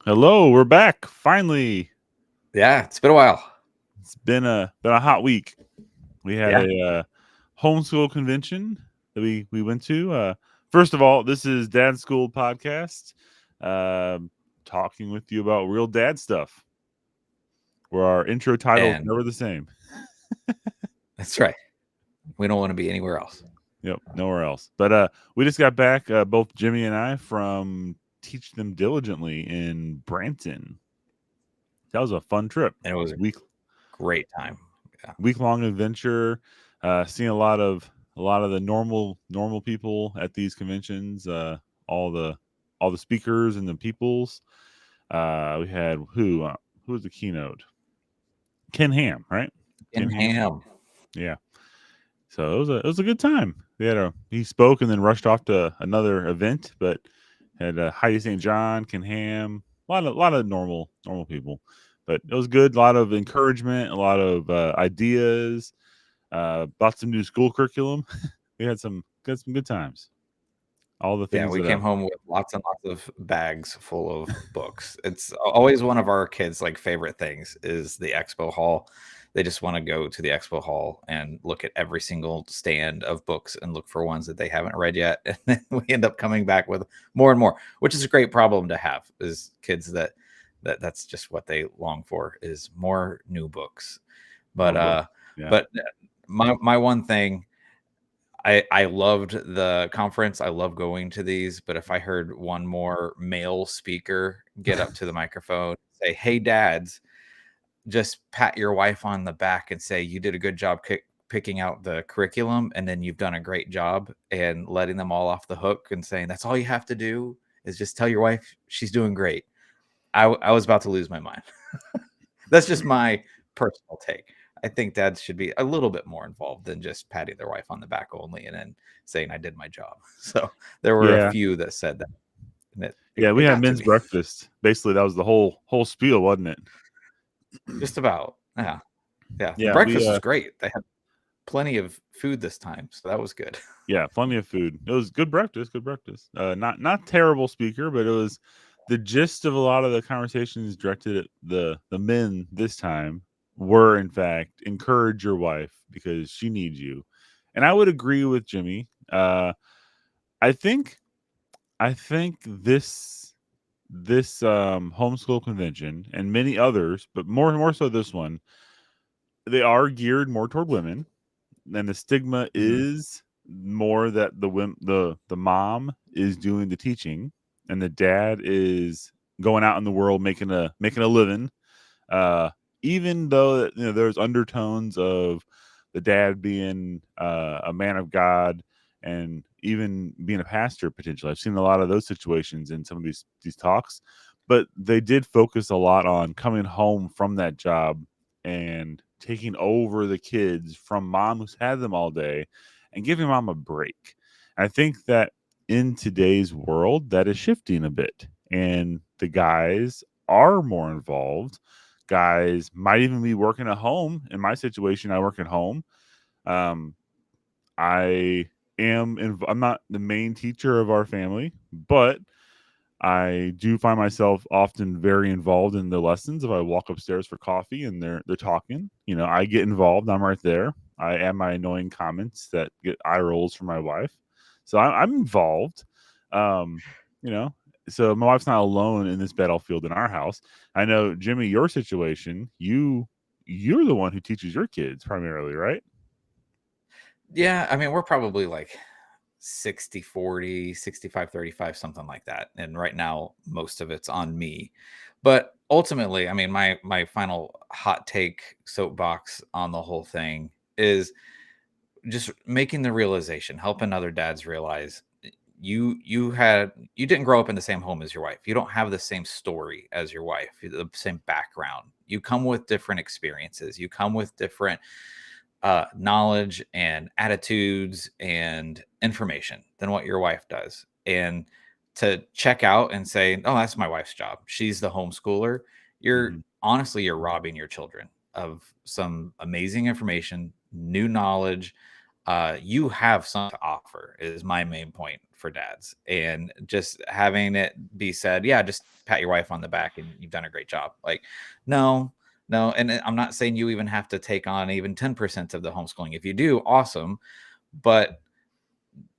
Hello, we're back. Finally. Yeah, it's been a while. It's been a hot week. We had Yeah. a homeschool convention that we went to. First of all, this is DadSchooled podcast. Talking with you about real dad stuff. Where our intro title is And never the same. that's right. We don't want to be anywhere else. Yep, nowhere else. But we just got back, both Jimmy and I, from Teach Them Diligently in Branton. That was a fun trip. And it was a Week great time. Yeah. week long adventure. Seeing a lot of the normal people at these conventions. All the all the speakers and the peoples. We had who was the keynote? Ken Ham, right? In Ken Ham. Ham. Yeah. So it was a good time. He spoke and then rushed off to another event, but had Heidi St. John, Ken Ham, a lot of normal people. But it was good. A lot of encouragement, a lot of ideas. Bought some new school curriculum. We got some good times. All the Yeah, things we that came home with lots and lots of bags full of books. It's always one of our kids' favorite things is the expo hall. They just want to go to the expo hall and look at every single stand of books and look for ones that they haven't read yet. And then we end up coming back with more and more, which is a great problem to have, is kids that's just what they long for, is more new books. But more books. Yeah. but my one thing, I loved the conference. I love going to these, but if I heard one more male speaker get up to the microphone, say, "Hey, dads," just pat your wife on the back and say, "You did a good job picking out the curriculum, and then you've done a great job," and letting them all off the hook and saying, "That's all you have to do is just tell your wife she's doing great." I was about to lose my mind. That's just my personal take. I think dads should be a little bit more involved than just patting their wife on the back only and then saying I did my job. So there were a Yeah. few that said that, and Yeah. it We had got to men's me. breakfast. Basically, that was the whole spiel, wasn't it? Just about. Yeah. Yeah. The Yeah. We breakfast was great. They had plenty of food this time, so that was good. yeah, plenty of food. It was good breakfast. Good breakfast. Not terrible speaker, but it was the gist of a lot of the conversations directed at the men this time were in fact encourage your wife because she needs you, and I would agree with Jimmy. I think this homeschool convention and many others, but more so this one, they are geared more toward women, and the stigma Mhm. is more that the mom is doing the teaching and the dad is going out in the world making a living. uh Even though there's undertones of the dad being a man of God and even being a pastor potentially. I've seen a lot of those situations in some of these talks, but they did focus a lot on coming home from that job and taking over the kids from mom who's had them all day and giving mom a break. I think that in today's world that is shifting a bit and the guys are more involved. Guys might even be working at home. In my situation, I work at home. um, I'm not the main teacher of our family, but I do find myself often very involved in the lessons. If I walk upstairs for coffee and they're talking, I get involved. I'm right there. I add my annoying comments that get eye rolls from my wife. So I'm involved. Um, you know, so my wife's not alone in this battlefield in our house. I know, Jimmy, your situation, you're the one who teaches your kids primarily, right? Yeah, I mean, we're probably like 60-40, 65-35, something like that. And right now, most of it's on me. But ultimately, I mean, my final hot take soapbox on the whole thing is just making the realization, helping other dads realize you didn't grow up in the same home as your wife. You don't have the same story as your wife, the same background. You come with different experiences. You come with different knowledge and attitudes and information than what your wife does. And to check out and say, "Oh, that's my wife's job. She's the homeschooler." You're Hmm. honestly, you're robbing your children of some amazing information, new knowledge, you have something to offer is my main point for dads. And just having it be said, yeah, just pat your wife on the back and you've done a great job. Like, no, no. And I'm not saying you even have to take on even 10% of the homeschooling. If you do, awesome. But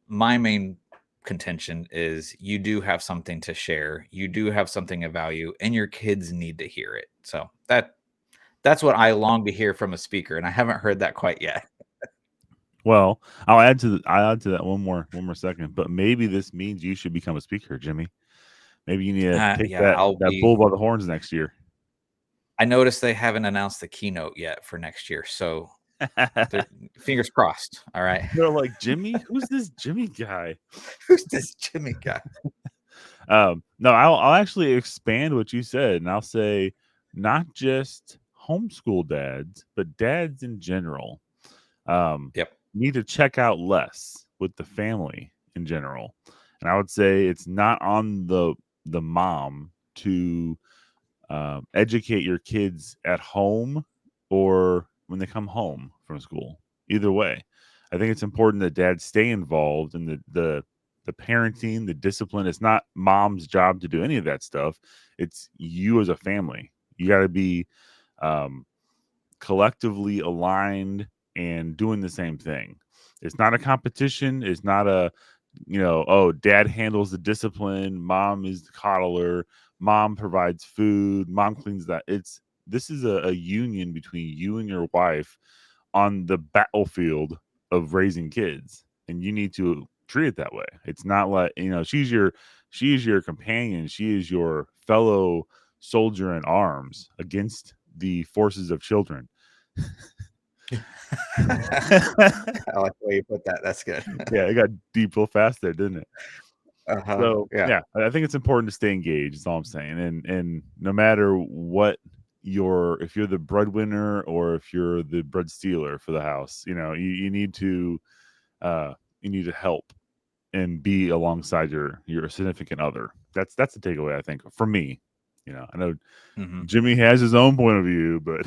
my main contention is you do have something to share. You do have something of value, and your kids need to hear it. So that's what I long to hear from a speaker, and I haven't heard that quite yet. Well, I'll add to that one more second. But maybe this means you should become a speaker, Jimmy. Maybe you need to take Yeah, that bull by the horns next year. I noticed they haven't announced the keynote yet for next year, so fingers crossed. All right. They're like, Jimmy, who's this Jimmy guy? Who's this Jimmy guy? No, I'll actually expand what you said, and I'll say not just homeschool dads, but dads in general. Yep. Need to check out less with the family in general. And I would say it's not on the mom to educate your kids at home or when they come home from school. Either way, I think it's important that dads stay involved in the parenting, the discipline. It's not mom's job to do any of that stuff. It's you as a family. You got to be collectively aligned and doing the same thing. It's not a competition. It's not a, oh, dad handles the discipline, mom is the coddler, mom provides food, mom cleans that. This is a union between you and your wife on the battlefield of raising kids, and you need to treat it that way. It's not like, she's your companion. She is your fellow soldier in arms against the forces of children. I like the way you put that. That's good. Yeah, it got deep real fast there, didn't it? So yeah, I think it's important to stay engaged. Is all I'm saying. And no matter what if you're the breadwinner or if you're the bread stealer for the house, you need to help and be alongside your significant other. That's the takeaway, I think, for me. I know Jimmy has his own point of view, but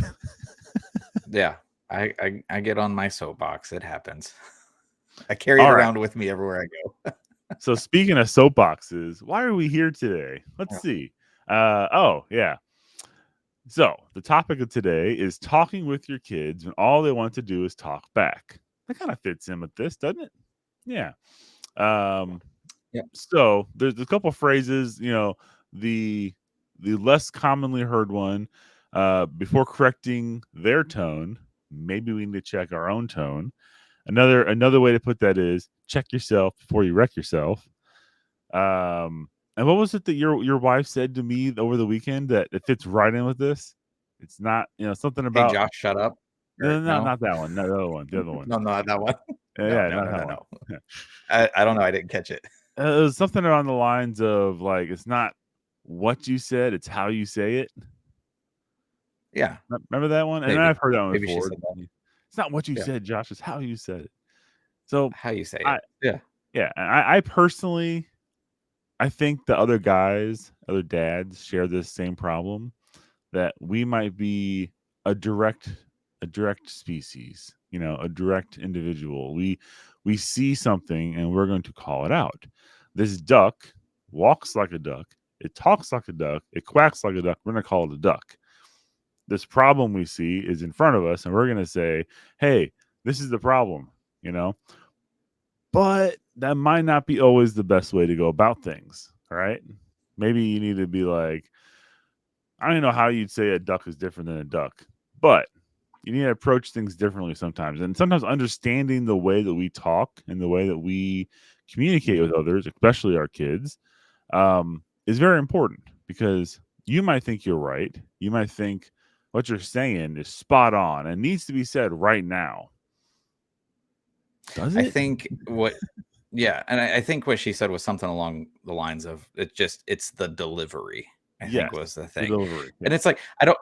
yeah, I get on my soapbox. It happens. I carry it around with me everywhere I go. So speaking of soapboxes, why are we here today? Let's see. Oh, yeah. So the topic of today is talking with your kids when all they want to do is talk back. That kind of fits in with this, doesn't it? Yeah. So there's a couple phrases, the less commonly heard one, before correcting their tone, maybe we need to check our own tone. Another way to put that is check yourself before you wreck yourself. And what was it that your wife said to me over the weekend that it fits right in with this? It's not, something about, hey, Josh, shut up. No, not that one. No, the other one. The other one. No, not that one. No. I don't know. I didn't catch it. It was something around the lines of like, it's not what you said, it's how you say it. Yeah. Remember that one? Maybe. And I've heard that one Maybe before. She said that. It's not what you said, Josh. It's how you said it. So how you say it. Yeah. I personally, I think the other dads share this same problem, that we might be a direct species, a direct individual. We see something and we're going to call it out. This duck walks like a duck. It talks like a duck. It quacks like a duck. We're going to call it a duck. This problem we see is in front of us, and we're going to say, hey, this is the problem, But that might not be always the best way to go about things, right? Maybe you need to be like, I don't know how you'd say a duck is different than a duck, but you need to approach things differently sometimes. And sometimes understanding the way that we talk and the way that we communicate with others, especially our kids, is very important, because you might think you're right. You might think what you're saying is spot on and needs to be said right now. Does it? I think and I think what she said was something along the lines of it's the delivery. I think was the thing. Delivery, and it's like I don't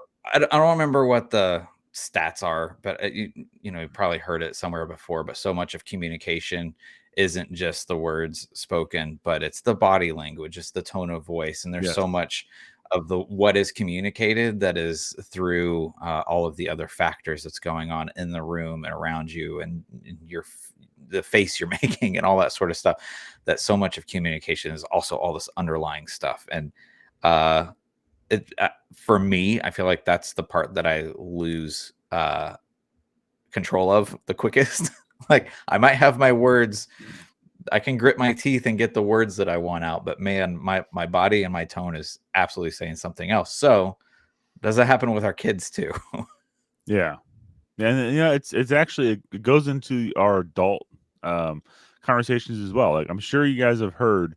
remember what the stats are, but you probably heard it somewhere before. But so much of communication isn't just the words spoken, but it's the body language, it's the tone of voice, and there's so much of the what is communicated that is through all of the other factors that's going on in the room and around you, and the face you're making and all that sort of stuff. That so much of communication is also all this underlying stuff. And uh for me, I feel like that's the part that I lose control of the quickest. Like, I might have my words, I can grit my teeth and get the words that I want out, but man, my body and my tone is absolutely saying something else. So does that happen with our kids too? Yeah. And it's actually, it goes into our adult conversations as well. Like, I'm sure you guys have heard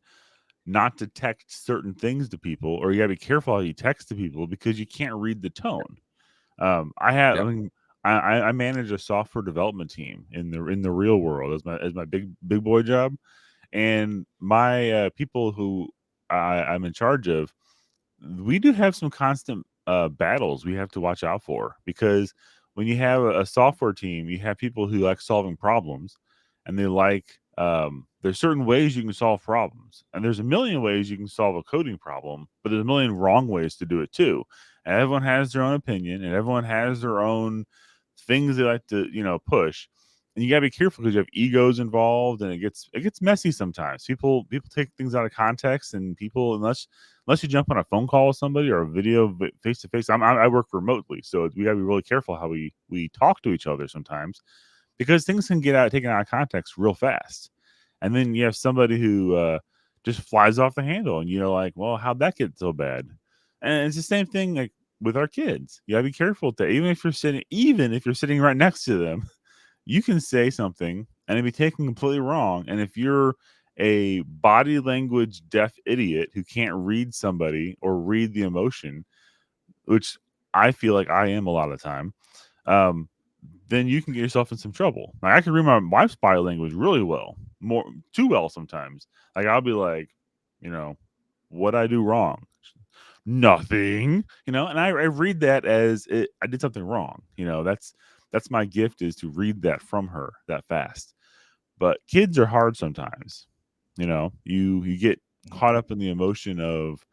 not to text certain things to people, or you gotta be careful how you text to people because you can't read the tone. I Yep. mean, I manage a software development team in the real world as my big boy job, and my people who I'm in charge of, we do have some constant battles we have to watch out for, because when you have a software team, you have people who like solving problems, and they like there's certain ways you can solve problems, and there's a million ways you can solve a coding problem, but there's a million wrong ways to do it too. And everyone has their own opinion, and everyone has their own things they like to push, and you got to be careful because you have egos involved, and it gets messy sometimes. People take things out of context, and people, unless you jump on a phone call with somebody or a video face to face. I work remotely, so we got to be really careful how we talk to each other sometimes, because things can get taken out of context real fast. And then you have somebody who just flies off the handle, and you're like, well, how'd that get so bad? And it's the same thing like with our kids. You gotta be careful that even if you're sitting right next to them, you can say something and it be taken completely wrong. And if you're a body language deaf idiot who can't read somebody or read the emotion, which I feel like I am a lot of the time, um, then you can get yourself in some trouble. Like, I can read my wife's body language really well, more too well sometimes. Like, I'll be like, what I do wrong? Nothing, and I read that as I did something wrong. That's my gift, is to read that from her that fast. But kids are hard sometimes. You get caught up in the emotion of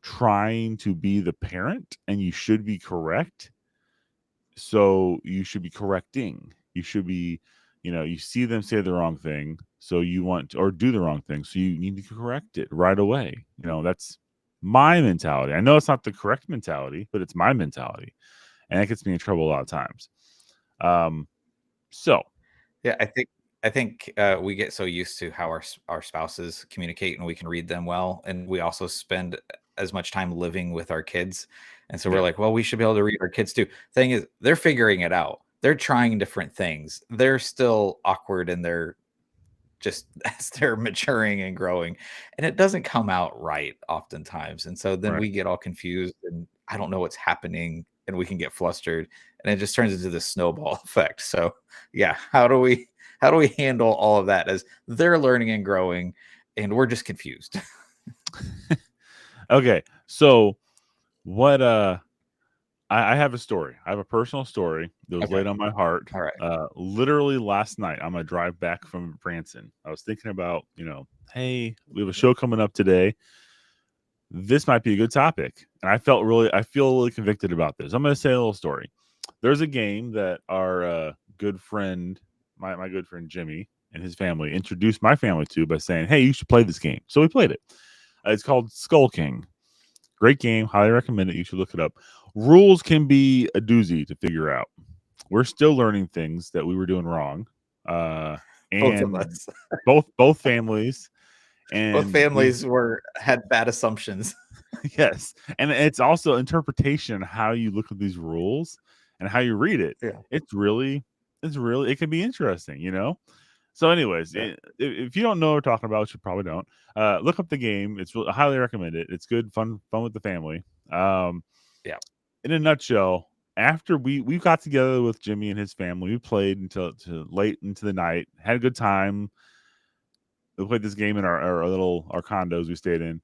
trying to be the parent, and you should be correct, so you should be correcting. You should be, you see them say the wrong thing, so you want to, or do the wrong thing, so you need to correct it right away. That's my mentality. I know it's not the correct mentality, but it's my mentality, and that gets me in trouble a lot of times. So Yeah, I think we get so used to how our spouses communicate, and we can read them well, and we also spend as much time living with our kids, and so we're yeah, like, well, we should be able to read our kids too. Thing is, they're figuring it out. They're trying different things. They're still awkward, and they're just as they're maturing and growing, and it doesn't come out right oftentimes. And so then right. we get all confused, and I don't know what's happening, and we can get flustered, and it just turns into this snowball effect. So yeah, how do we handle all of that as they're learning and growing and we're just confused? Okay, so what? I have a story. I have a personal story that was Okay. laid on my heart. All right. Literally last night on my drive back from Branson, I was thinking about, hey, we have a show coming up today. This might be a good topic, and I feel really convicted about this. I'm going to say a little story. There's a game that our good friend, my good friend Jimmy and his family introduced my family to by saying, "Hey, you should play this game." So we played it. It's called Skull King. Great game. Highly recommend it. You should look it up. Rules can be a doozy to figure out. We're still learning things that we were doing wrong. Both of And us. both families, Both and we families were had bad assumptions. yes, and it's also interpretation, how you look at these rules and how you read it. Yeah. It's really it can be interesting. So, anyways, Yeah. if you don't know what we're talking about, which you probably don't, look up the game. It's really, I highly recommend it. It's good, fun with the family. Yeah. In a nutshell, after we got together with Jimmy and his family, we played until to late into the night, had a good time. We played this game in our condos we stayed in.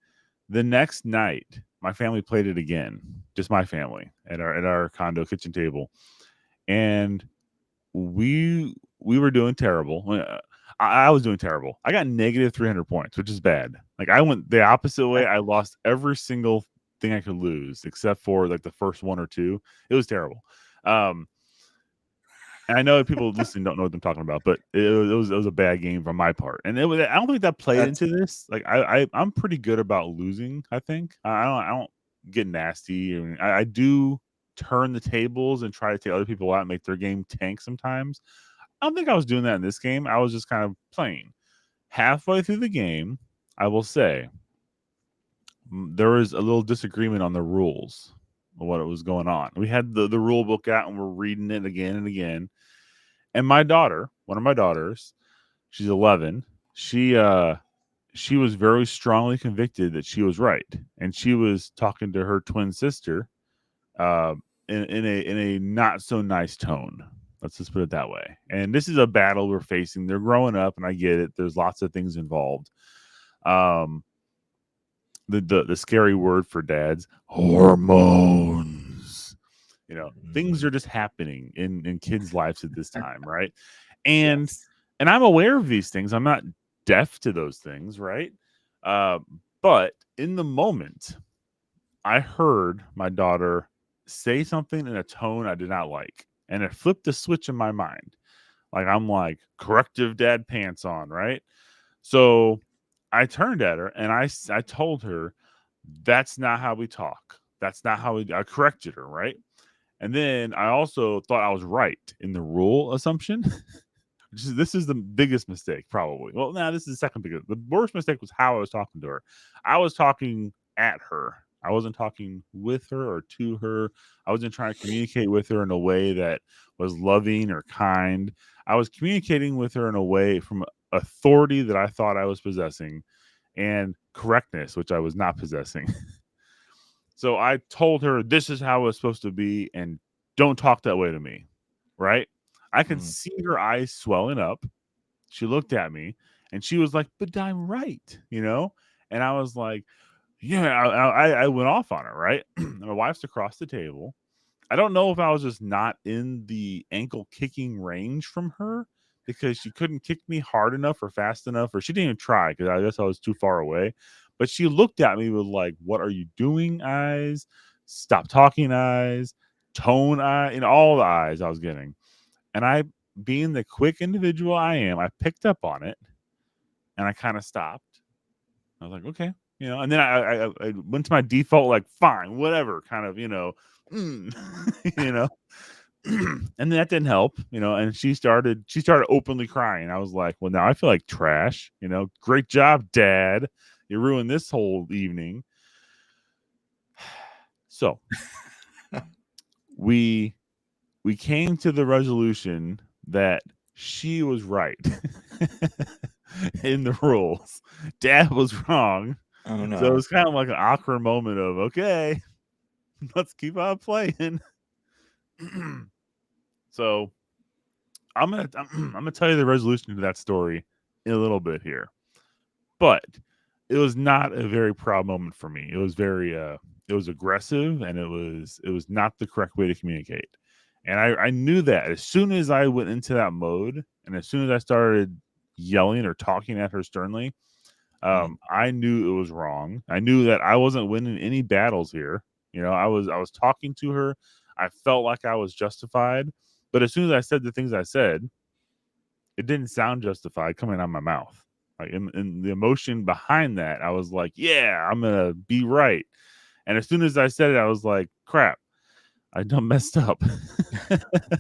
The next night, my family played it again, just my family at our condo kitchen table, and we were doing terrible. I was doing terrible. I got negative 300 points, which is bad. Like, I went the opposite way. I lost every single thing I could lose, except for like the first one or two. It was terrible. Um, and I know people listening don't know what I'm talking about, but it was a bad game from my part, and I don't think that played That's into this. Like I'm pretty good about losing. I think I don't get nasty, and I do turn the tables and try to take other people out and make their game tank sometimes. I don't think I was doing that in this game. I was just kind of playing. Halfway through the game, I will say there was a little disagreement on the rules of what was going on. We had the rule book out and we're reading it again and again. And my daughter, one of my daughters, she's 11. She was very strongly convicted that she was right, and she was talking to her twin sister uh, in a not so nice tone. Let's just put it that way. And this is a battle we're facing. They're growing up, and I get it. There's lots of things involved. Um, the scary word for dads, hormones. Things are just happening in kids' lives at this time, right? And yes. and I'm aware of these things. I'm not deaf to those things, right? Uh, but in the moment, I heard my daughter say something in a tone I did not like, and it flipped a switch in my mind. Like I'm like corrective dad pants on, right? So I turned at her and I told her that's not how we talk. That's not how I corrected her, right? And then I also thought I was right in the rule assumption. This is the biggest mistake, probably. Well, now this is the second biggest. The worst mistake was how I was talking to her. I was talking at her. I wasn't talking with her or to her. I wasn't trying to communicate with her in a way that was loving or kind. I was communicating with her in a way from authority that I thought I was possessing and correctness, which I was not possessing. So I told her this is how it's supposed to be and don't talk that way to me. Right? I could Mm. see her eyes swelling up. She looked at me and she was like, "But I'm right," And I was like, "Yeah." I went off on her, right? My wife's across the table. I don't know if I was just not in the ankle kicking range from her because she couldn't kick me hard enough or fast enough, or she didn't even try because I guess I was too far away. But she looked at me with like, "What are you doing?" eyes, "Stop talking" eyes, tone eye, all the eyes I was getting. And I, being the quick individual I am, I picked up on it and I kind of stopped. I was like, okay, and then I went to my default, like, fine, whatever, kind of, mm, you know, and that didn't help, and she started openly crying. I was like, well, now I feel like trash, great job, Dad. You ruined this whole evening. So we came to the resolution that she was right in the rules. Dad was wrong. Oh So it no. was kind of like an awkward moment of, okay, let's keep on playing. So I'm gonna tell you the resolution to that story in a little bit here. But it was not a very proud moment for me. It was very it was aggressive and it was not the correct way to communicate. And I knew that as soon as I went into that mode and as soon as I started yelling or talking at her sternly, Mm. I knew it was wrong. I knew that I wasn't winning any battles here. I was talking to her. I felt like I was justified, but as soon as I said the things I said, it didn't sound justified coming out of my mouth. Like in the emotion behind that, I was like, "Yeah, I'm gonna be right." And as soon as I said it, I was like, "Crap, I done messed up." I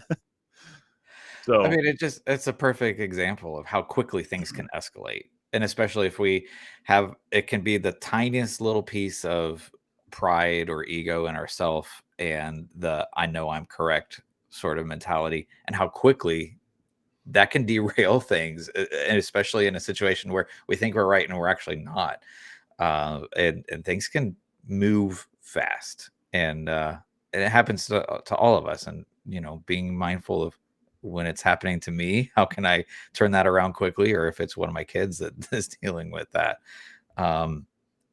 So, mean, it's a perfect example of how quickly things can escalate. And especially if we have it can be the tiniest little piece of pride or ego in ourself and the I know I'm correct sort of mentality and how quickly that can derail things, and especially in a situation where we think we're right and we're actually not. And things can move fast, and it happens to all of us. And being mindful of when it's happening to me, how can I turn that around quickly, or if it's one of my kids that is dealing with that. Um,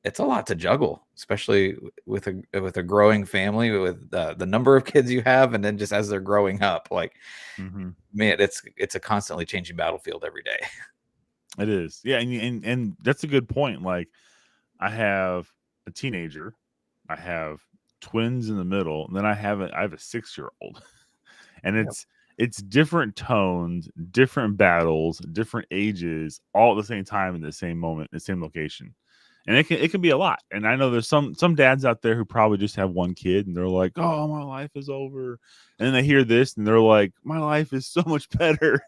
it's a lot to juggle, especially with a growing family, with the number of kids you have, and then just as they're growing up, like mhm, man, it's a constantly changing battlefield every day. it is. Yeah, and that's a good point. Like, I have a teenager I have twins in the middle, and then I have a 6-year-old. And Yep. it's different tones, different battles, different ages, all at the same time in the same moment, in the same location. And it can be a lot. And I know there's some dads out there who probably just have one kid and they're like, "Oh, my life is over." And then they hear this and they're like, "My life is so much better."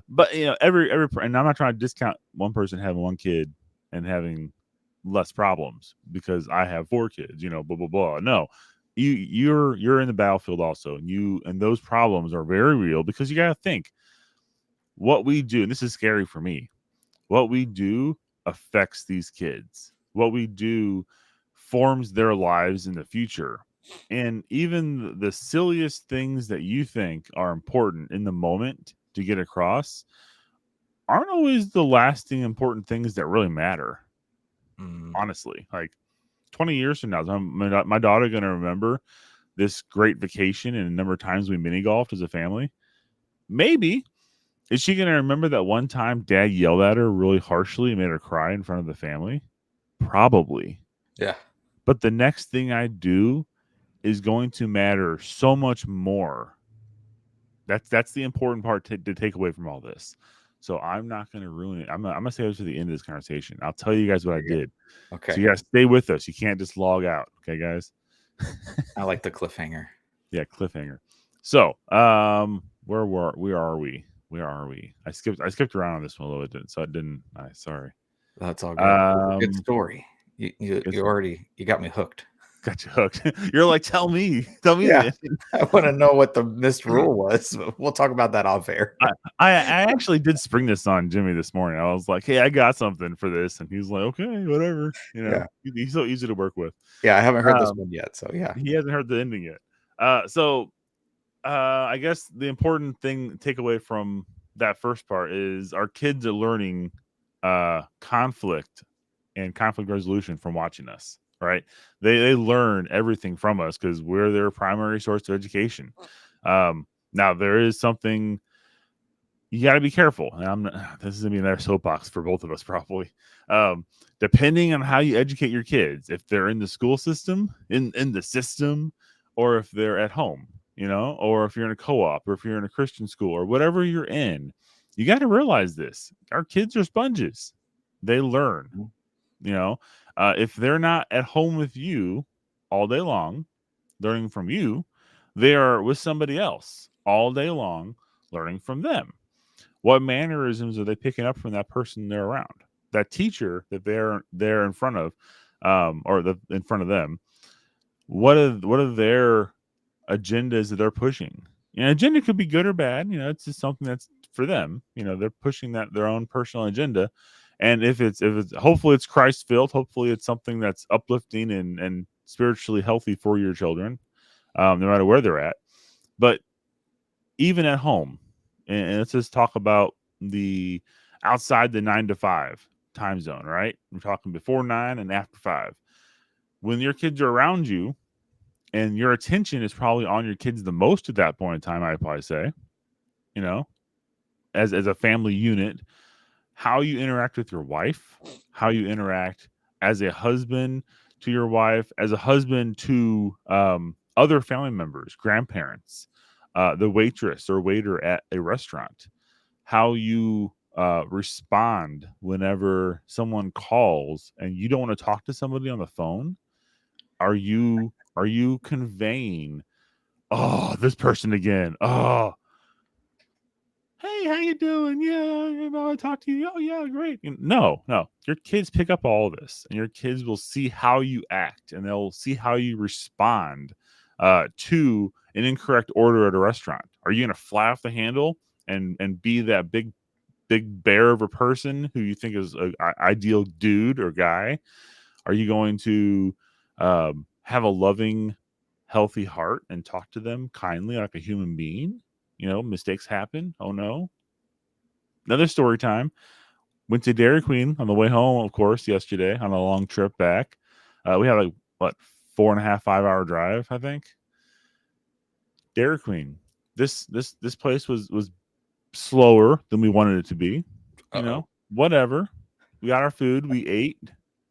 But you know, every and I'm not trying to discount one person having one kid and having less problems because I have 4 kids, you know, blah blah blah. No. You're in the battlefield also. And those problems are very real because you got to think what we do, and this is scary for me. What we do affects these kids. What we do forms their lives in the future. And even the silliest things that you think are important in the moment to get across aren't always the lasting important things that really matter. Honestly, like 20 years from now, is my daughter going to remember this great vacation and a number of times we mini golfed as a family? Maybe. Is she going to remember that one time dad yelled at her really harshly and made her cry in front of the family? Probably. Yeah. But the next thing I do is going to matter so much more. That's the important part to take away from all this. So I'm not going to ruin it. I'm gonna say this to the end of this conversation. I'll tell you guys what I did. Okay. So you guys stay with us. You can't just log out. Okay, guys? I like the cliffhanger. Yeah, cliffhanger. So, where are we? Where are we? I skipped around on this one a little bit, so it didn't. Sorry. That's all good. Good story. You got me hooked. Got you hooked. You're like, tell me. Yeah. I want to know what the missed rule was. We'll talk about that off air. I actually did spring this on Jimmy this morning. I was like, hey, I got something for this, and he's like, okay, whatever. You know, he's so easy to work with. Yeah, I haven't heard this one yet, so yeah, he hasn't heard the ending yet. I guess the important thing takeaway from that first part is our kids are learning conflict and conflict resolution from watching us. Right? They learn everything from us because we're their primary source of education. Now there is something you got to be careful. And this is gonna be another soapbox for both of us probably. Depending on how you educate your kids, if they're in the school system, in the system, or if they're at home, you know, or if you're in a co-op, or if you're in a Christian school, or whatever you're in, you got to realize this: our kids are sponges. They learn. You know, if they're not at home with you all day long, learning from you, they are with somebody else all day long, learning from them. What mannerisms are they picking up from that person they're around? That teacher that they're in front of, in front of them. What are their agendas that they're pushing? You know, agenda could be good or bad. You know, it's just something that's for them. You know, they're pushing their own personal agenda. And if it's hopefully it's Christ filled, hopefully it's something that's uplifting and spiritually healthy for your children, no matter where they're at. But even at home, and let's just talk about the outside the 9 to 5 time zone, right? We're talking before 9 and after 5. When your kids are around you and your attention is probably on your kids the most at that point in time, I'd probably say, you know, as a family unit, how you interact with your wife, how you interact as a husband to your wife, as a husband to other family members, grandparents, the waitress or waiter at a restaurant, how you respond whenever someone calls and you don't want to talk to somebody on the phone. Are you conveying, oh, this person again? Oh, hey, how you doing? Yeah, you know, I talk to you. Oh, yeah, great. No. Your kids pick up all this, and your kids will see how you act, and they'll see how you respond to an incorrect order at a restaurant. Are you going to fly off the handle and be that big bear of a person who you think is an ideal dude or guy? Are you going to have a loving, healthy heart and talk to them kindly like a human being? You know, mistakes happen. Oh no. Another story time. Went to Dairy Queen on the way home, of course, yesterday on a long trip back. We had like 4.5, 5 hour drive, I think. Dairy Queen. This place was slower than we wanted it to be. You know, whatever. We got our food. We ate.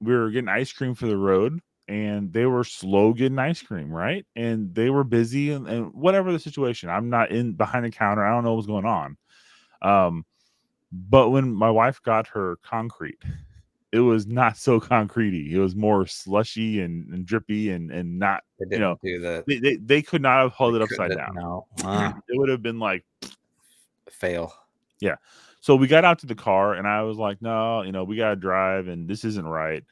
We were getting ice cream for the road. and they were slow getting ice cream, right? And they were busy, and whatever the situation, I'm not in behind the counter. I don't know what's going on. But when my wife got her concrete, it was not so concretey. It was more slushy and drippy and not, They didn't do they could not have held they it upside couldn't, down. no. It would have been like, Fail. yeah. So we got out to the car and I was like, no, we got to drive and this isn't right.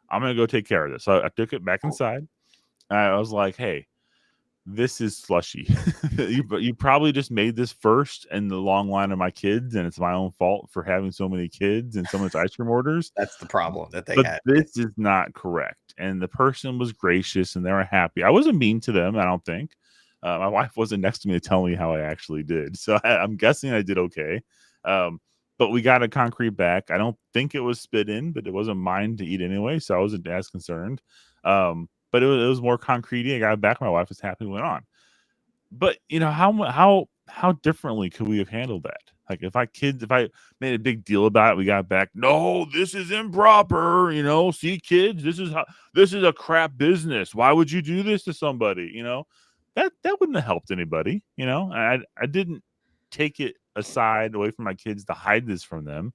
I'm going to go take care of this. So I took it back inside. And I was like, hey, this is slushy. you probably just made this first in the long line of my kids, and it's my own fault for having so many kids and so much ice cream orders. That's the problem that they But had. this is not correct. And the person was gracious and they were happy. I wasn't mean to them, I don't think. My wife wasn't next to me to tell me how I actually did. So I'm guessing I did okay. But we got a concrete back. I don't think it was spit in, but it wasn't mine to eat anyway. So I wasn't as concerned. But it was more concrete. I got it back. My wife was happy, went on. But how differently could we have handled that? Like if I made a big deal about it, we got back. No, this is improper. See, kids, this is a crap business. Why would you do this to somebody? That wouldn't have helped anybody. I didn't take it aside away from my kids to hide this from them,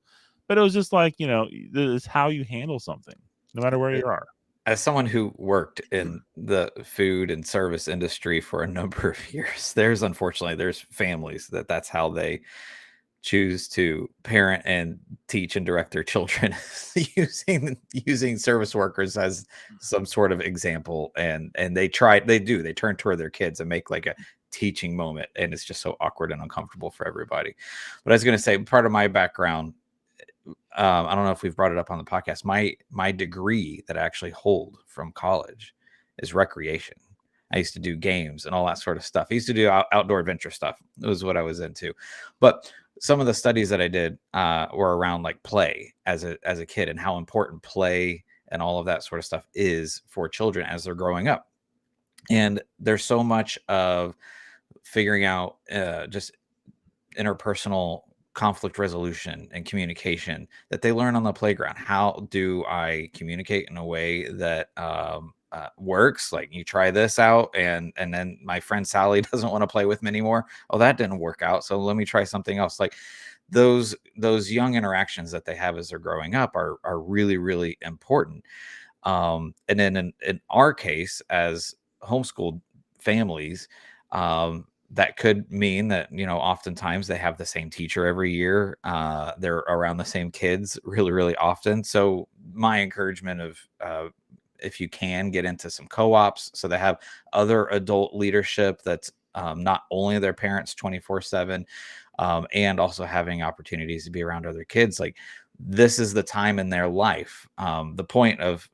but it was just like this is how you handle something, no matter where you are. As someone who worked in the food and service industry for a number of years, there's families that's how they choose to parent and teach and direct their children using service workers as some sort of example, and they turn toward their kids and make like a teaching moment, and it's just so awkward and uncomfortable for everybody. But I was going to say, part of my background, I don't know if we've brought it up on the podcast. My degree that I actually hold from college is recreation. I used to do games and all that sort of stuff. I used to do outdoor adventure stuff. It was what I was into. But some of the studies that I did were around like play as a kid, and how important play and all of that sort of stuff is for children as they're growing up. And there's so much of figuring out just interpersonal conflict resolution and communication that they learn on the playground. How do I communicate in a way that works? Like, you try this out, and then my friend Sally doesn't want to play with me anymore. Oh, that didn't work out, so let me try something else. Like those young interactions that they have as they're growing up are really, really important. And then in our case, as homeschooled families, that could mean that, oftentimes they have the same teacher every year. They're around the same kids really, really often. So my encouragement of if you can get into some co-ops, so they have other adult leadership that's not only their parents 24/7, and also having opportunities to be around other kids. Like, this is the time in their life. The point of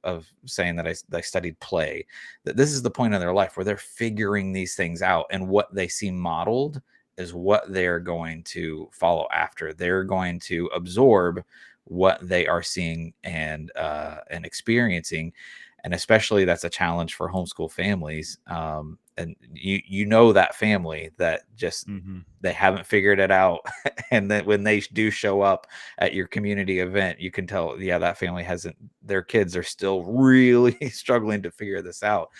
saying that I studied play, that this is the point in their life where they're figuring these things out, and what they see modeled is what they're going to follow after. They're going to absorb what they are seeing and experiencing. And especially that's a challenge for homeschool families. And that family that just they haven't figured it out, and then when they do show up at your community event, you can tell, yeah, that family hasn't. Their kids are still really struggling to figure this out.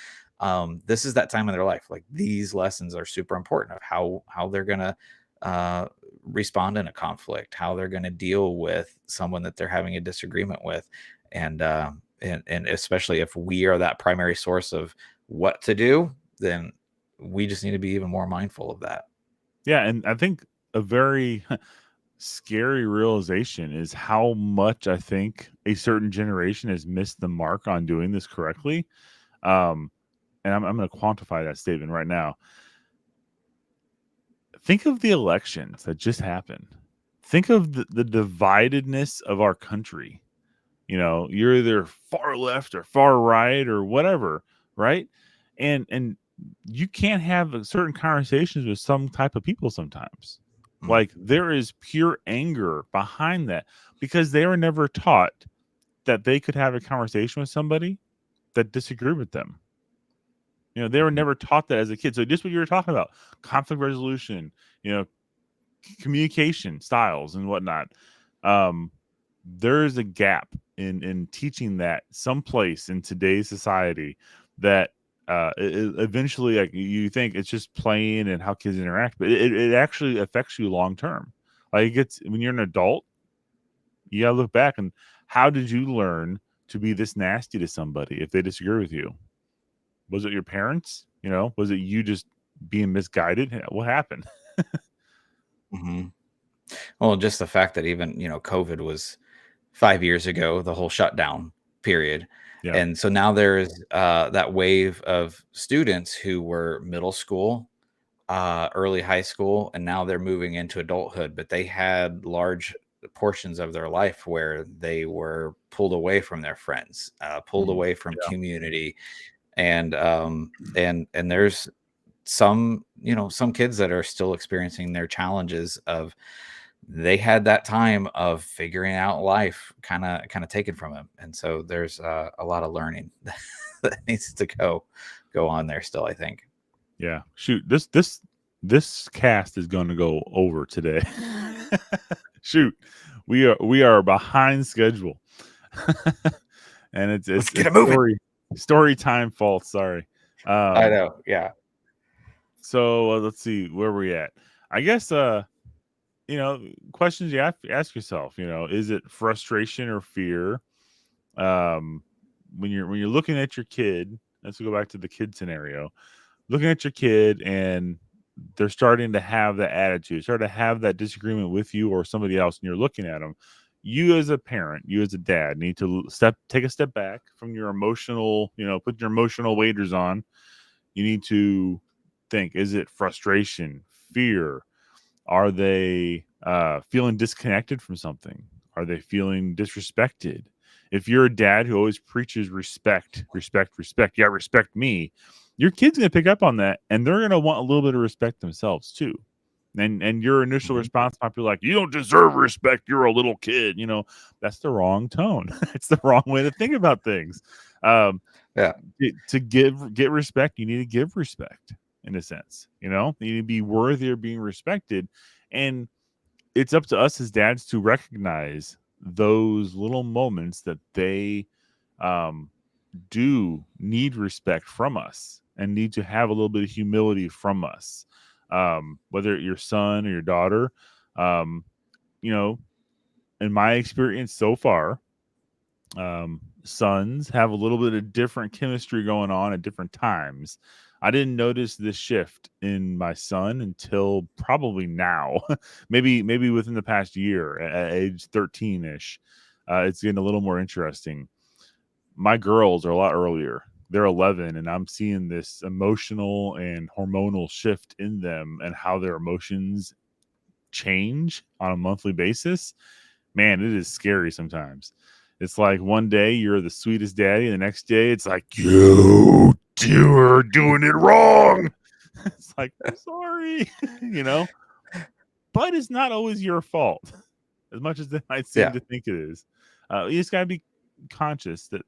This is that time in their life. Like, these lessons are super important of how they're gonna respond in a conflict, how they're gonna deal with someone that they're having a disagreement with, and especially if we are that primary source of what to do, then we just need to be even more mindful of that. Yeah, and I think a very scary realization is how much I think a certain generation has missed the mark on doing this correctly. And I'm going to quantify that statement right now. Think of the elections that just happened. Think of the dividedness of our country. You're either far left or far right or whatever, right? And you can't have certain conversations with some type of people sometimes. Like, there is pure anger behind that because they were never taught that they could have a conversation with somebody that disagreed with them. They were never taught that as a kid. So just what you were talking about, conflict resolution, communication styles and whatnot. there's a gap in teaching that someplace in today's society that eventually, like, you think it's just playing and how kids interact, but it actually affects you long term. Like, it gets, when you're an adult, you gotta look back and how did you learn to be this nasty to somebody if they disagree with you? Was it your parents? Was it you just being misguided? What happened? Mm-hmm. Well, just the fact that even, COVID was 5 years ago, the whole shutdown period. Yeah. And so now there's that wave of students who were middle school, early high school, and now they're moving into adulthood, but they had large portions of their life where they were pulled away from their friends, pulled away from Yeah. community. And there's some kids that are still experiencing their challenges of, they had that time of figuring out life kind of taken from them, and so there's a lot of learning that needs to go on there still, I think. Yeah. Shoot, this cast is going to go over today. Shoot, we are behind schedule, and it's Let's it's get it it's moving. story time fault. Sorry. I know, yeah. So let's see where we at. I guess questions you have to ask yourself. Is it frustration or fear? When you're looking at your kid, let's go back to the kid scenario. Looking at your kid and they're starting to have that attitude, start to have that disagreement with you or somebody else, and you're looking at them. You as a parent, you as a dad, need to take a step back from your emotional, put your emotional waders on. You need to think: is it frustration, fear? Are they feeling disconnected from something? Are they feeling disrespected? If you're a dad who always preaches respect, respect, respect, yeah, respect me, your kid's going to pick up on that, and they're going to want a little bit of respect themselves too. And your initial Mhm. response might be like, "You don't deserve respect. You're a little kid." That's the wrong tone. It's the wrong way to think about things. Um, Yeah. to get respect, you need to give respect in a sense. You need to be worthy of being respected, and it's up to us as dads to recognize those little moments that they um, do need respect from us and need to have a little bit of humility from us. Whether your son or your daughter, um, you know, in my experience so far, sons have a little bit of different chemistry going on at different times. I didn't notice this shift in my son until probably now, maybe within the past year at age 13ish. It's getting a little more interesting. My girls are a lot earlier. They're 11, and I'm seeing this emotional and hormonal shift in them and how their emotions change on a monthly basis. Man, it is scary sometimes. It's like one day you're the sweetest daddy, and the next day it's like, you two are doing it wrong. It's like, I'm sorry, you know, but it's not always your fault, as much as they might seem Yeah. to think it is. You just got to be conscious that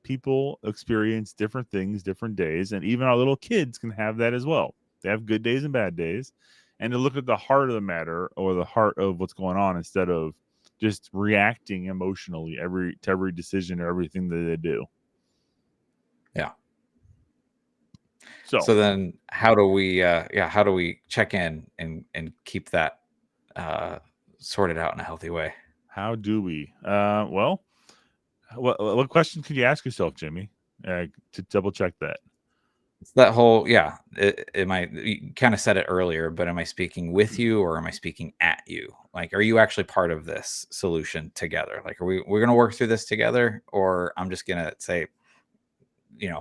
people experience different things, different days, and even our little kids can have that as well. They have good days and bad days, and to look at the heart of the matter or the heart of what's going on instead of just reacting emotionally to every decision or everything that they do. Yeah. So So then how do we check in and keep that uh sorted out in a healthy way? how do we? Well, what question could you ask yourself, Jimmy, to double check that? It's that whole, yeah. Am I? You kind of said it earlier, but am I speaking with you or am I speaking at you? Like, are you actually part of this solution together? Like, we're gonna work through this together, or I'm just gonna say,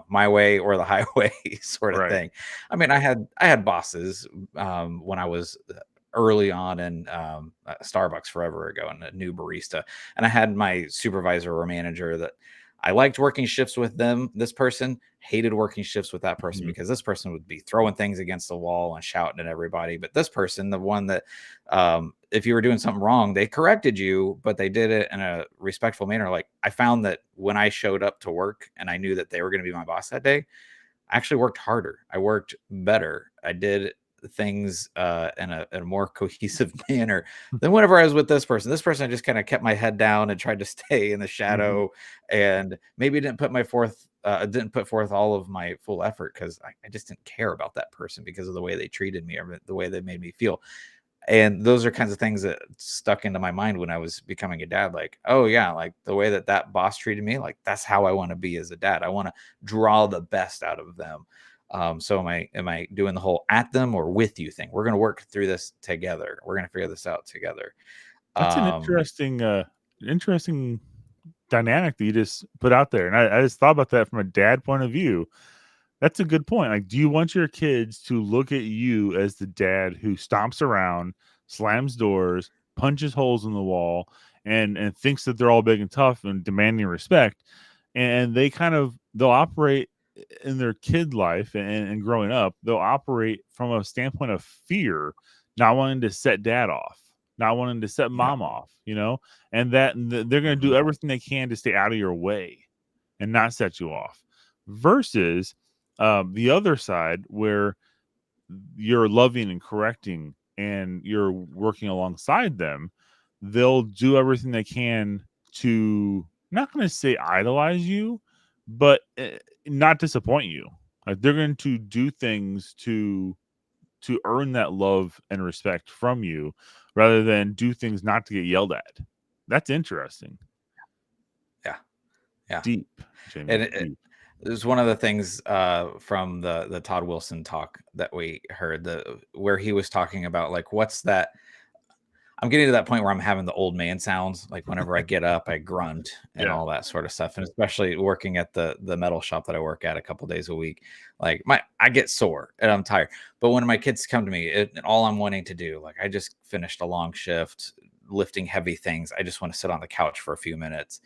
my way or the highway sort of Right. thing. I mean, I had bosses when I was early on in Starbucks forever ago, and a new barista, and I had my supervisor or manager that I liked working shifts with them. This person hated working shifts with that person Mhm. because this person would be throwing things against the wall and shouting at everybody. But this person, the one that if you were doing something wrong, they corrected you, but they did it in a respectful manner. Like, I found that when I showed up to work and I knew that they were going to be my boss that day, I actually worked harder. I worked better. I did things in a more cohesive manner than whenever I was with this person. This person, I just kind of kept my head down and tried to stay in the Mhm. shadow, and maybe didn't put forth all of my full effort because I just didn't care about that person because of the way they treated me or the way they made me feel. And those are kinds of things that stuck into my mind when I was becoming a dad. Like, oh yeah, like the way that boss treated me, like that's how I want to be as a dad. I want to draw the best out of them. So am I doing the whole at them or with you thing? We're going to work through this together. We're going to figure this out together. That's an Um, interesting dynamic that you just put out there, and I just thought about that from a dad point of view. That's a good point. Like, do you want your kids to look at you as the dad who stomps around, slams doors, punches holes in the wall, and thinks that they're all big and tough and demanding respect, and they'll operate in their kid life and growing up, they'll operate from a standpoint of fear, not wanting to set dad off, not wanting to set yeah. mom off, and they're going to do Mhm. everything they can to stay out of your way and not set you off, versus the other side where you're loving and correcting and you're working alongside them. They'll do everything they can to, not going to say idolize you, but not disappoint you. Like, they're going to do things to earn that love and respect from you, rather than do things not to get yelled at. That's interesting. Yeah. Yeah. Deep, Jamie. And Deep. it was one of the things from the Todd Wilson talk that we heard, where he was talking about like what's that. I'm getting to that point where I'm having the old man sounds. Like whenever I get up, I grunt and Yeah. all that sort of stuff. And especially working at the metal shop that I work at a couple days a week, like I get sore and I'm tired. But when my kids come to me, and all I'm wanting to do, like I just finished a long shift lifting heavy things. I just want to sit on the couch for a few minutes,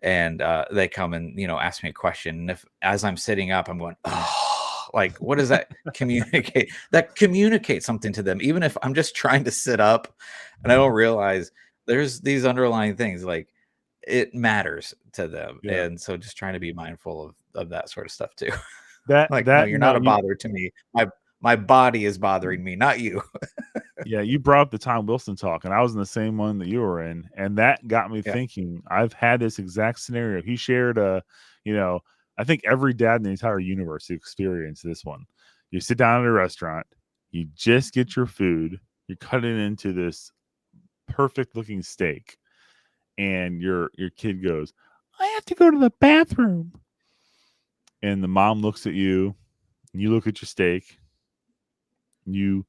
and they come and ask me a question, and if as I'm sitting up I'm going, oh, like what does that communicate? That communicates something to them, even if I'm just trying to sit up and I don't realize there's these underlying things, like it matters to them. Yeah. And so just trying to be mindful of that sort of stuff too. That Like, no, that you're not a bother to me. My body is bothering me, not you. Yeah, you brought up the Tom Wilson talk, and I was in the same one that you were in, and that got me Yeah. thinking. I've had this exact scenario. He shared you know, I think every dad in the entire universe experienced this one. You sit down at a restaurant, you just get your food, you cut it into this perfect looking steak, and your kid goes, "I have to go to the bathroom," and the mom looks at you, and you look at your steak, you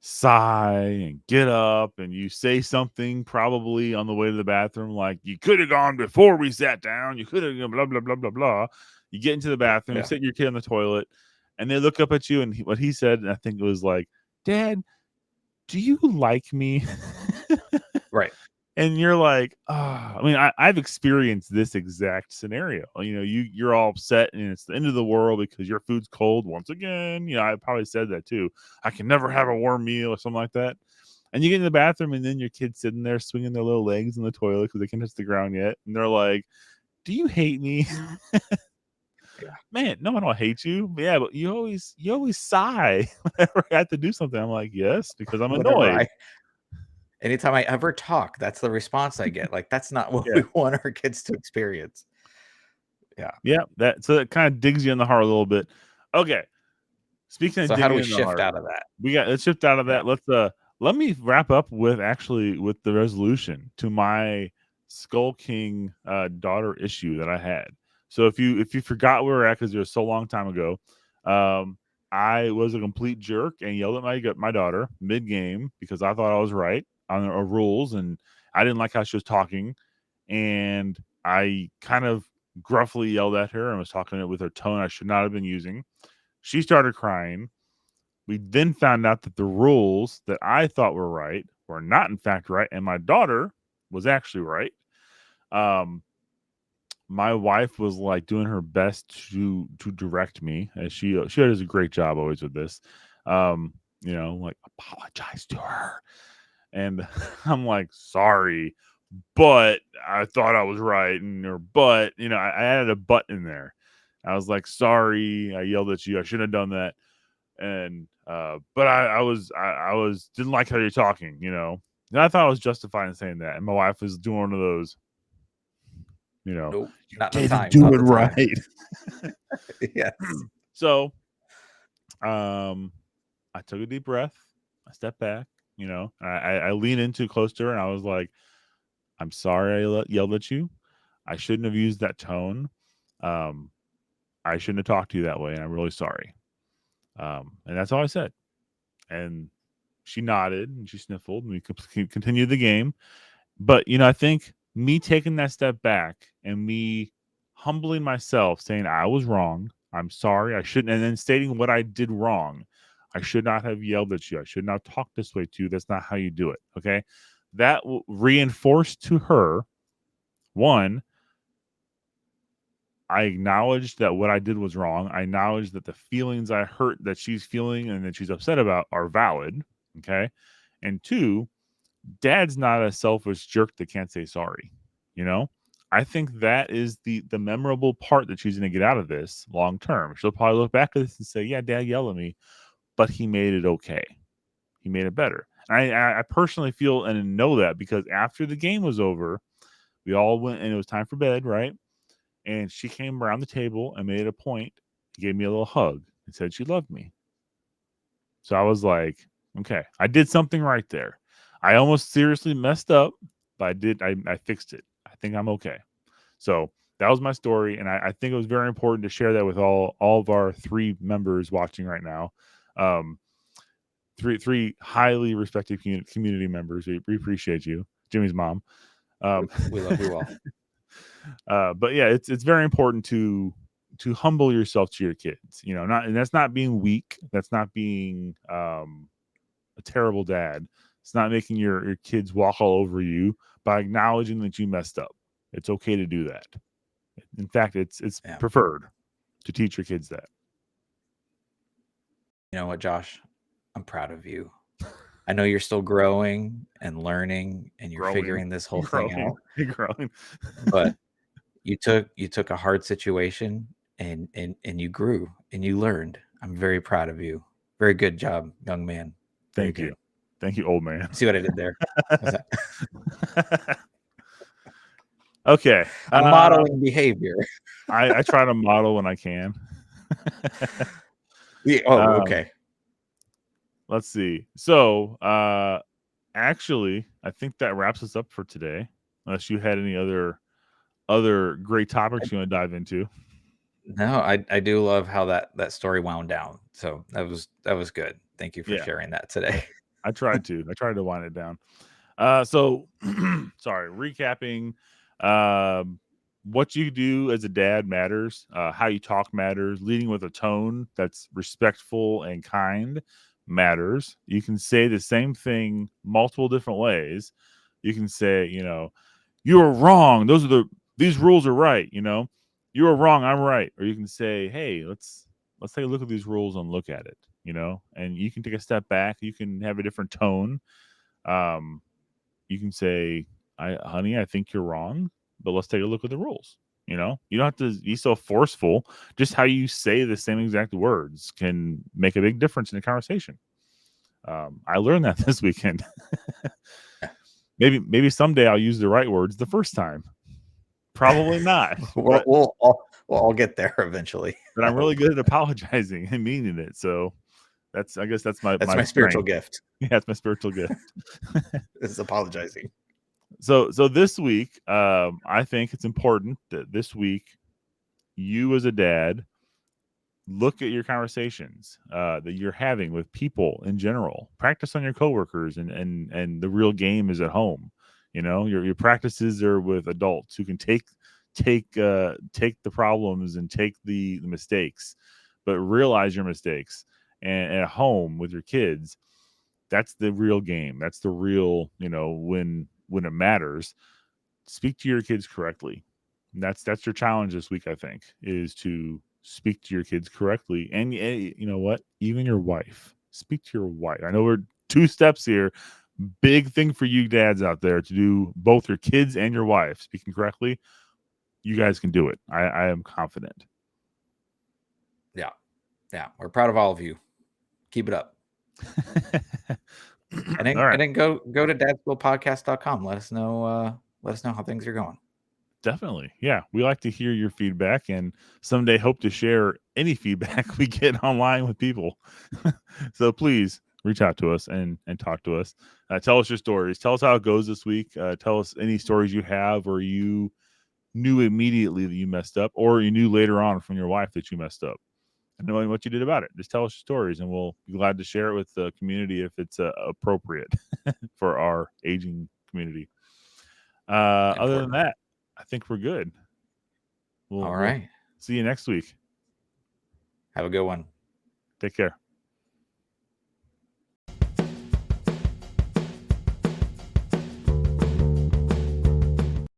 sigh and get up and you say something probably on the way to the bathroom, like, "You could have gone before we sat down, you could have blah blah blah blah blah." You get into the bathroom, you Yeah. sit your kid on the toilet, and they look up at you, and what he said, and I think it was like, "Dad, do you like me?" Right. And you're like, ah, I mean, I've experienced this exact scenario. You're all upset and it's the end of the world because your food's cold once again. I probably said that too. I can never have a warm meal or something like that. And you get in the bathroom, and then your kid's sitting there swinging their little legs in the toilet because they can't touch the ground yet. And they're like, "Do you hate me?" Yeah. Man, no, I don't hate you. But yeah, but you always sigh whenever I have to do something. I'm like, yes, because I'm Whenever annoyed. I Anytime I ever talk, that's the response I get. Like, that's not what Yeah. we want our kids to experience. Yeah. Yeah. That kind of digs you in the heart a little bit. Okay. Speaking of So how do digging we in the shift heart, out of that? let's shift out of Yeah. that. Let me wrap up with the resolution to my Skull King daughter issue that I had. So if you forgot where we're at because it was so long time ago, um, I was a complete jerk and yelled at my daughter mid game because I thought I was right on our rules, and I didn't like how she was talking, and I kind of gruffly yelled at her and was talking with her tone I should not have been using. She started crying. We then found out that the rules that I thought were right were not, in fact, right, and my daughter was actually right. Um, my wife was like doing her best to direct me, as she does a great job always with this. Like, apologize to her, and I'm like, sorry, but I thought I was right, but I added a but in there. I was like, sorry, I yelled at you. I shouldn't have done that. And but I was didn't like how you're talking, you know. And I thought I was justified in saying that, and my wife was doing one of those, you know, Nope, you not the didn't time. do Not it the time. right. Yes. So I took a deep breath, I stepped back, you know, I leaned in too close to her, and I was like, I'm sorry I yelled at you. I shouldn't have used that tone. I shouldn't have talked to you that way, and I'm really sorry. And that's all I said. And she nodded and she sniffled, and we continued the game. But, you know, I think me taking that step back and me humbling myself, saying I was wrong, I'm sorry, I shouldn't, and then stating what I did wrong. I should not have yelled at you. I should not talk this way to you. That's not how you do it. Okay. That reinforced to her, one, I acknowledged that what I did was wrong. I acknowledged that the feelings I hurt that she's feeling and that she's upset about are valid. Okay. And two, dad's not a selfish jerk that can't say sorry. You know, I think that is the memorable part that she's going to get out of this long term. She'll probably look back at this and say, yeah, dad yelled at me, but he made it okay. He made it better. And I personally feel and know that because after the game was over, we all went and it was time for bed, right? And she came around the table and made a point, gave me a little hug and said she loved me. So I was like, okay, I did something right there. I almost seriously messed up, but I fixed it. I think I'm okay. So that was my story. And I think it was very important to share that with all of our 3 members watching right now. Three highly respected community members. We appreciate you. Jimmy's mom. We love you all. But yeah, it's very important to humble yourself to your kids. You know, and that's not being weak. That's not being a terrible dad. It's not making your kids walk all over you by acknowledging that you messed up. It's okay to do that. In fact, it's preferred to teach your kids that. You know what, Josh? I'm proud of you. I know you're still growing and learning, and you're figuring this whole thing out. Growing. But you took a hard situation and you grew and you learned. I'm very proud of you. Very good job, young man. Thank you. Thank you, old man. See what I did there? Okay. I'm modeling behavior. I try to model when I can. Yeah, okay. Let's see. So, actually, I think that wraps us up for today. Unless you had any other great topics you want to dive into. No, I do love how that story wound down. So that was good. Thank you for sharing that today. I tried to wind it down. So sorry, recapping. What you do as a dad matters. How you talk matters. Leading with a tone that's respectful and kind matters. You can say the same thing multiple different ways. You can say, you know, you are wrong. These rules are right. You know, you are wrong. I'm right. Or you can say, hey, let's take a look at these rules and look at it. You know, and you can take a step back. You can have a different tone. You can say, honey, I think you're wrong, but let's take a look at the rules. You know, you don't have to be so forceful. Just how you say the same exact words can make a big difference in a conversation. I learned that this weekend. Maybe someday I'll use the right words the first time. Probably not. We'll all get there eventually. But I'm really good at apologizing and meaning it. So I guess that's my spiritual gift. Yeah, it's my spiritual gift. It's apologizing. So this week, I think it's important that this week you as a dad look at your conversations that you're having with people in general. Practice on your coworkers, and the real game is at home. You know, your practices are with adults who can take the problems and take the mistakes, but realize your mistakes. And at home with your kids, that's the real game. That's the real, you know, when it matters. Speak to your kids correctly. And that's your challenge this week, I think, is to speak to your kids correctly. And you know what? Even your wife. Speak to your wife. I know we're 2 steps here. Big thing for you dads out there to do both your kids and your wife speaking correctly. You guys can do it. I am confident. Yeah. We're proud of all of you. Keep it up. And All right. then go to dadschoolpodcast.com. Let us know how things are going. Definitely. Yeah. We like to hear your feedback and someday hope to share any feedback we get online with people. So please reach out to us and talk to us. Tell us your stories. Tell us how it goes this week. Tell us any stories you have or you knew immediately that you messed up or you knew later on from your wife that you messed up. And knowing what you did about it. Just tell us your stories and we'll be glad to share it with the community if it's appropriate for our aging community. Other than that, I think we're good. All right. See you next week. Have a good one. Take care.